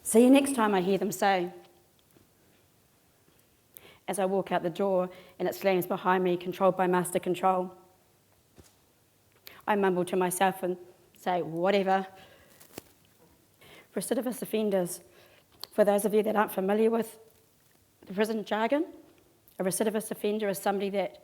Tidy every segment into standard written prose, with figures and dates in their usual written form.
See you next time, I hear them say. As I walk out the door and it slams behind me, controlled by master control. I mumble to myself and say, whatever. Recidivist offenders. For those of you that aren't familiar with the prison jargon, a recidivist offender is somebody that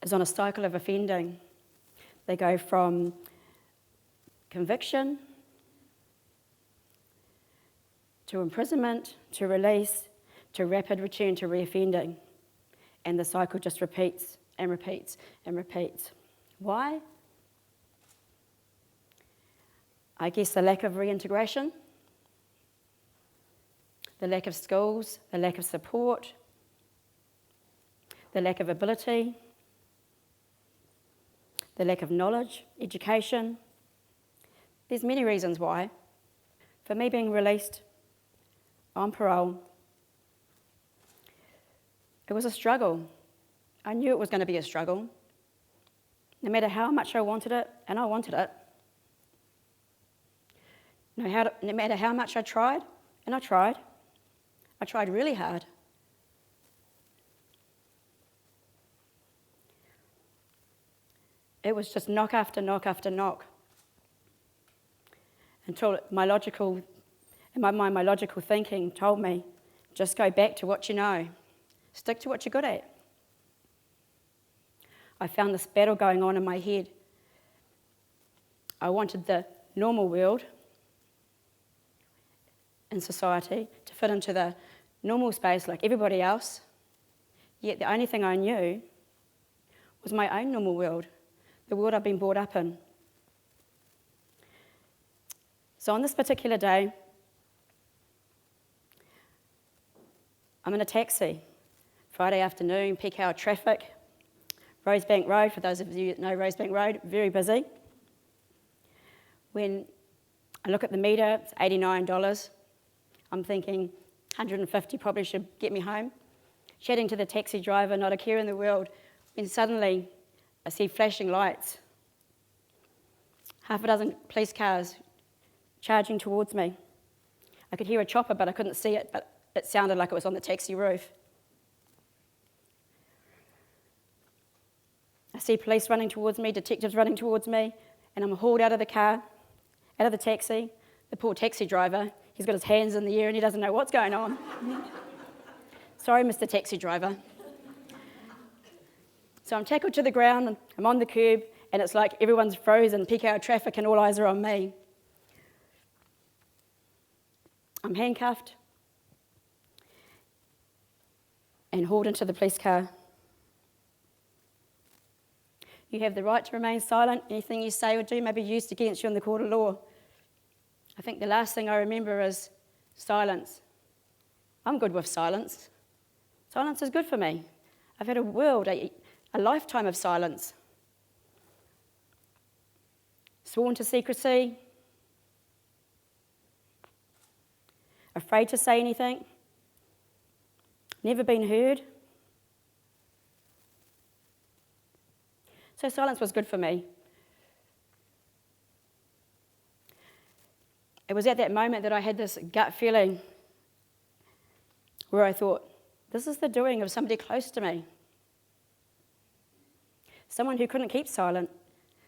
is on a cycle of offending. They go from conviction to imprisonment, to release, to rapid return to reoffending. And the cycle just repeats and repeats and repeats. Why? I guess the lack of reintegration, the lack of skills, the lack of support, the lack of ability, the lack of knowledge, education. There's many reasons why. For me, being released on parole, it was a struggle. I knew it was going to be a struggle. No matter how much I wanted it, and I wanted it. No matter how much I tried, and I tried. I tried really hard. It was just knock after knock after knock. Until my logical thinking told me, just go back to what you know. Stick to what you're good at. I found this battle going on in my head. I wanted the normal world in society to fit into the normal space like everybody else, yet the only thing I knew was my own normal world, the world I've been brought up in. So on this particular day, I'm in a taxi, Friday afternoon, peak hour traffic, Rosebank Road, for those of you that know Rosebank Road, very busy. When I look at the meter, it's $89. I'm thinking $150 probably should get me home. Chatting to the taxi driver, not a care in the world, when suddenly I see flashing lights. Half a dozen police cars charging towards me. I could hear a chopper, but I couldn't see it, but it sounded like it was on the taxi roof. I see police running towards me, detectives running towards me, and I'm hauled out of the car, out of the taxi. The poor taxi driver, he's got his hands in the air and he doesn't know what's going on. Sorry, Mr. Taxi Driver. So I'm tackled to the ground, and I'm on the curb, and it's like everyone's frozen, peak hour traffic, and all eyes are on me. I'm handcuffed and hauled into the police car. You have the right to remain silent. Anything you say or do may be used against you in the court of law. I think the last thing I remember is silence. I'm good with silence. Silence is good for me. I've had a lifetime of silence. Sworn to secrecy. Afraid to say anything. Never been heard. So silence was good for me. It was at that moment that I had this gut feeling where I thought, this is the doing of somebody close to me. Someone who couldn't keep silent.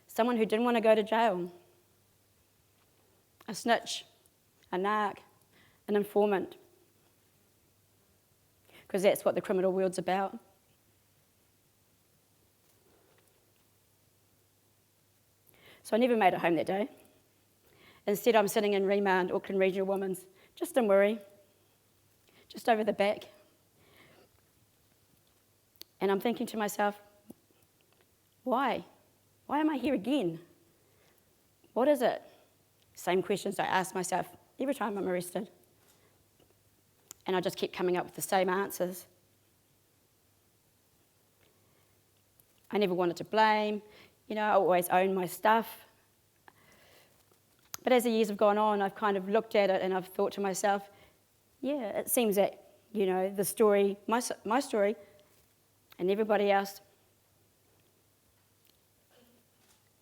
Someone who didn't want to go to jail. A snitch, a narc, an informant. Because that's what the criminal world's about. So I never made it home that day. Instead, I'm sitting in remand, Auckland Regional Women's, just in Wiri, just over the back. And I'm thinking to myself, why? Why am I here again? What is it? Same questions I ask myself every time I'm arrested. And I just keep coming up with the same answers. I never wanted to blame. I always own my stuff. But as the years have gone on, I've kind of looked at it and I've thought to myself, yeah, it seems that, the story, my story, and everybody else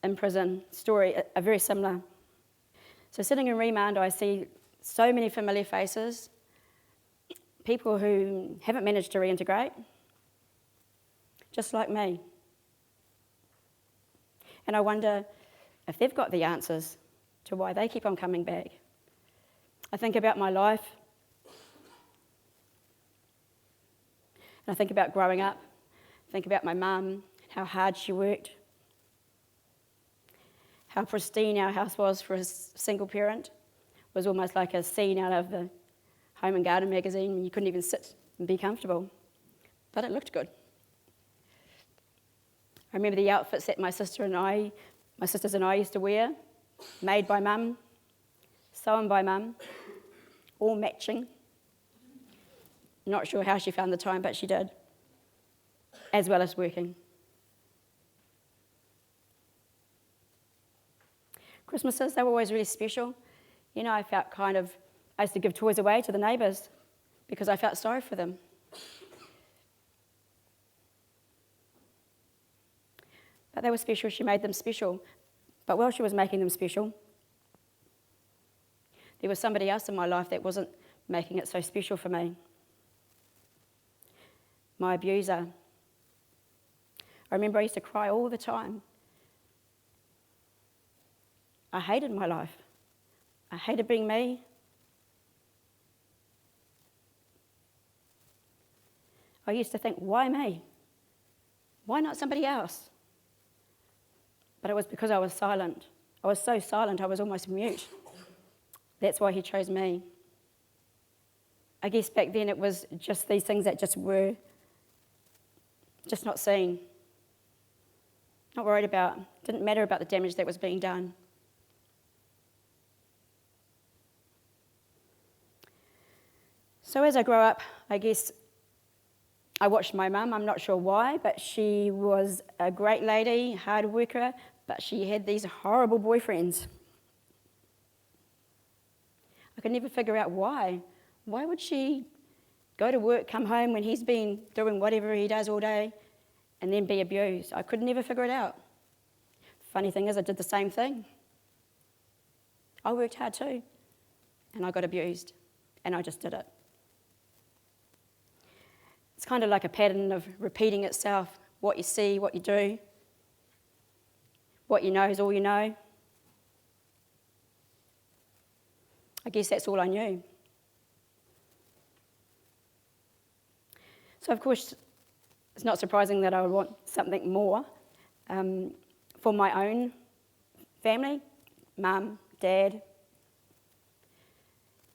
in prison story are very similar. So sitting in remand, I see So many familiar faces, people who haven't managed to reintegrate, just like me. And I wonder if they've got the answers to why they keep on coming back. I think about my life, and I think about growing up, think about my mum, how hard she worked, how pristine our house was for a single parent. It was almost like a scene out of the Home and Garden magazine. You couldn't even sit and be comfortable, but it looked good. I remember the outfits that my sisters and I used to wear, made by mum, sewn by mum, all matching. Not sure how she found the time, but she did, as well as working. Christmases, they were always really special. You know, I used to give toys away to the neighbours because I felt sorry for them. But they were special, she made them special. But while she was making them special, there was somebody else in my life that wasn't making it so special for me. My abuser. I remember I used to cry all the time. I hated my life. I hated being me. I used to think, why me? Why not somebody else? But it was because I was silent. I was so silent, I was almost mute. That's why he chose me. I guess back then it was just these things that just were just not seen. Not worried about. Didn't matter about the damage that was being done. So as I grow up, I guess I watched my mum. I'm not sure why, but she was a great lady, hard worker, but she had these horrible boyfriends. I could never figure out why. Why would she go to work, come home when he's been doing whatever he does all day, and then be abused? I could never figure it out. Funny thing is, I did the same thing. I worked hard too, and I got abused, and I just did it. It's kind of like a pattern of repeating itself. What you see, what you do. What you know is all you know. I guess that's all I knew. So of course, it's not surprising that I would want something more for my own family, mum, dad.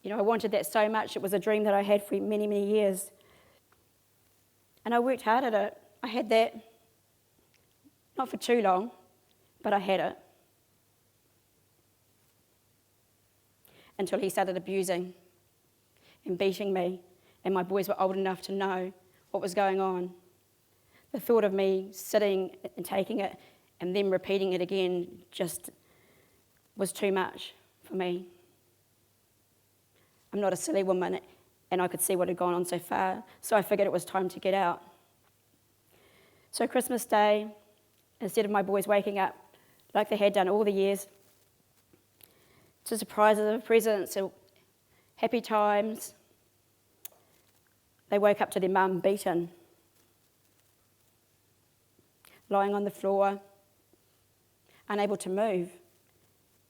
You know, I wanted that so much. It was a dream that I had for many, many years. And I worked hard at it. I had that, not for too long, but I had it. Until he started abusing and beating me, and my boys were old enough to know what was going on. The thought of me sitting and taking it and then repeating it again just was too much for me. I'm not a silly woman, and I could see what had gone on so far, so I figured it was time to get out. So Christmas Day, instead of my boys waking up like they had done all the years, to surprises of presents, so happy times, they woke up to their mum beaten, lying on the floor, unable to move,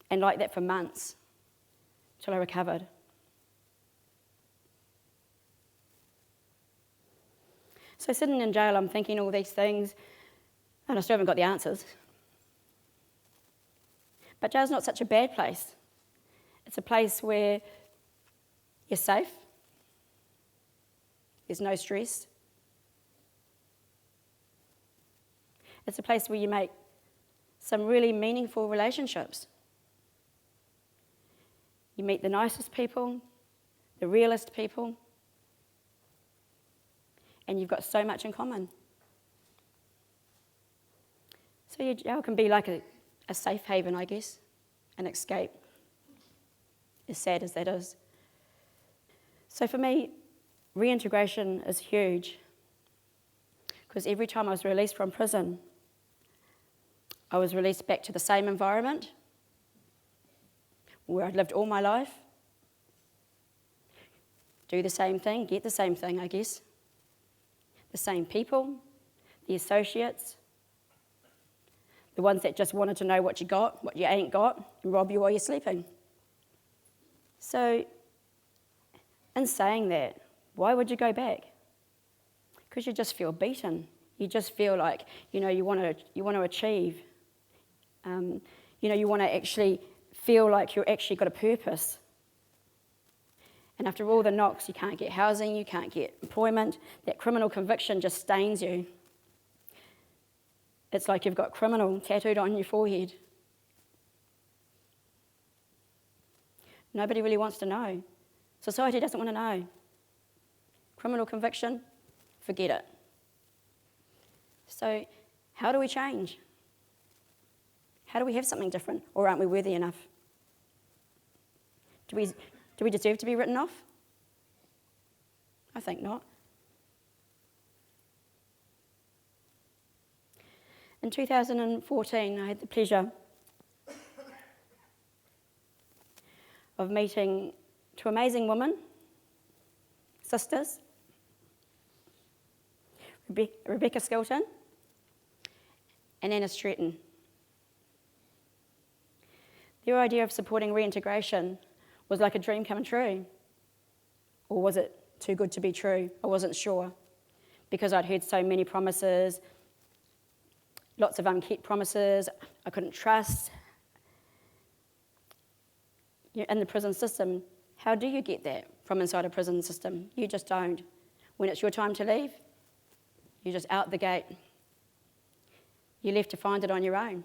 and like that for months, till I recovered. So sitting in jail, I'm thinking all these things, and I still haven't got the answers. But jail's not such a bad place. It's a place where you're safe, there's no stress. It's a place where you make some really meaningful relationships. You meet the nicest people, the realest people, and you've got so much in common. So your jail can be like a safe haven, I guess, an escape, as sad as that is. So for me, reintegration is huge, because every time I was released from prison, I was released back to the same environment where I'd lived all my life, do the same thing, get the same thing, I guess. The same people, the associates, the ones that just wanted to know what you got, what you ain't got, and rob you while you're sleeping. So, in saying that, why would you go back? Because you just feel beaten. You just feel like, you want to achieve. You want to actually feel like you've actually got a purpose. And after all the knocks, you can't get housing, you can't get employment. That criminal conviction just stains you. It's like you've got criminal tattooed on your forehead. Nobody really wants to know. Society doesn't want to know. Criminal conviction, forget it. So, how do we change? How do we have something different? Or aren't we worthy enough? Do we deserve to be written off? I think not. In 2014, I had the pleasure of meeting two amazing women, sisters, Rebecca Skilton and Anna Stretton. Their idea of supporting reintegration was like a dream come true. Or was it too good to be true? I wasn't sure, because I'd heard so many promises, lots of unkept promises I couldn't trust. In the prison system, how do you get that from inside a prison system? You just don't. When it's your time to leave, you're just out the gate. You're left to find it on your own.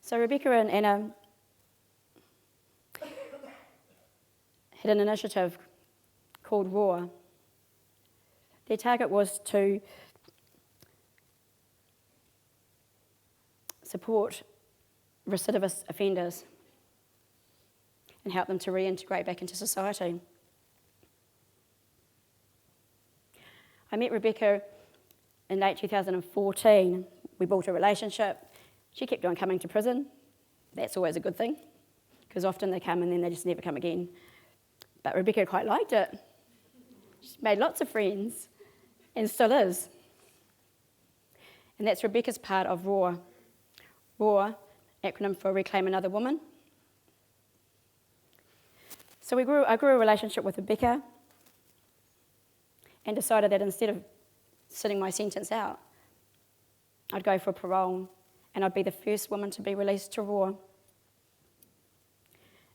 So Rebecca and Anna had an initiative called RAW. Their target was to support recidivist offenders and help them to reintegrate back into society. I met Rebecca in late 2014. We built a relationship. She kept on coming to prison. That's always a good thing, because often they come and then they just never come again. But Rebecca quite liked it. She made lots of friends and still is. And that's Rebecca's part of RAW. RAW, acronym for Reclaim Another Woman. So I grew a relationship with Rebecca and decided that instead of sitting my sentence out, I'd go for parole and I'd be the first woman to be released to RAW.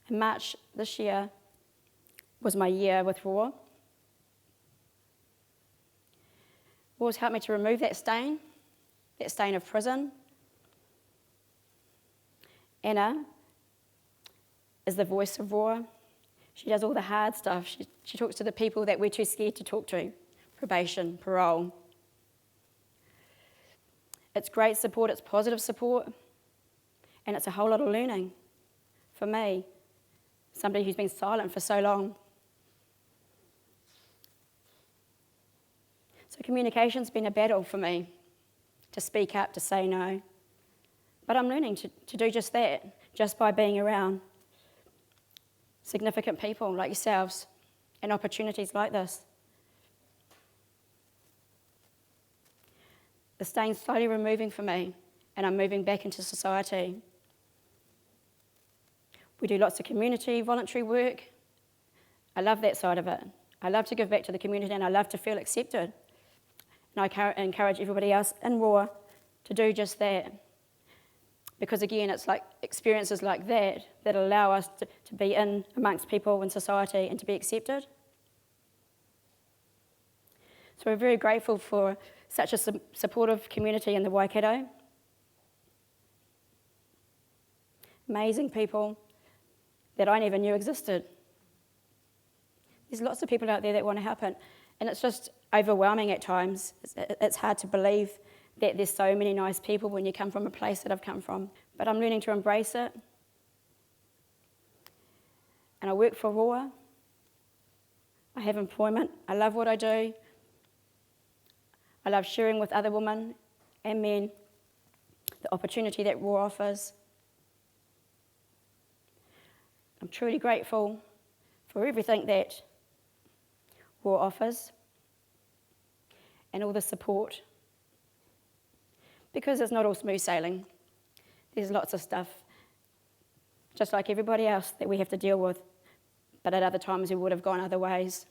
In March this year was my year with RAW. RAW's helped me to remove that stain of prison. Anna is the voice of RAW. She does all the hard stuff. She talks to the people that we're too scared to talk to. Probation, parole. It's great support, it's positive support, and it's a whole lot of learning for me, somebody who's been silent for so long. So communication's been a battle for me, to speak up, to say no. But I'm learning to do just that, just by being around significant people like yourselves and opportunities like this. The stain's slowly removing for me, and I'm moving back into society. We do lots of community, voluntary work. I love that side of it. I love to give back to the community, and I love to feel accepted. And I encourage everybody else in RAW to do just that. Because again, it's like experiences like that allow us to be in amongst people in society and to be accepted. So we're very grateful for such a supportive community in the Waikato. Amazing people that I never knew existed. There's lots of people out there that want to help it, and it's just overwhelming at times. It's hard to believe that there's so many nice people when you come from a place that I've come from. But I'm learning to embrace it. And I work for RAW. I have employment. I love what I do. I love sharing with other women and men the opportunity that RAW offers. I'm truly grateful for everything that war offers and all the support. Because it's not all smooth sailing. There's lots of stuff, just like everybody else, that we have to deal with. But at other times we would have gone other ways.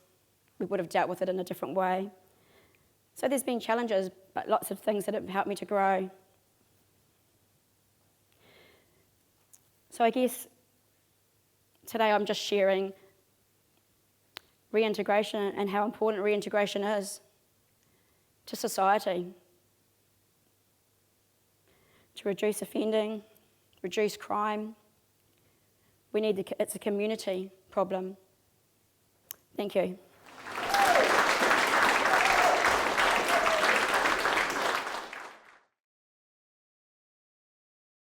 We would have dealt with it in a different way. So there's been challenges, but lots of things that have helped me to grow. So I guess today I'm just sharing reintegration and how important reintegration is to society. To reduce offending, reduce crime. It's a community problem. Thank you.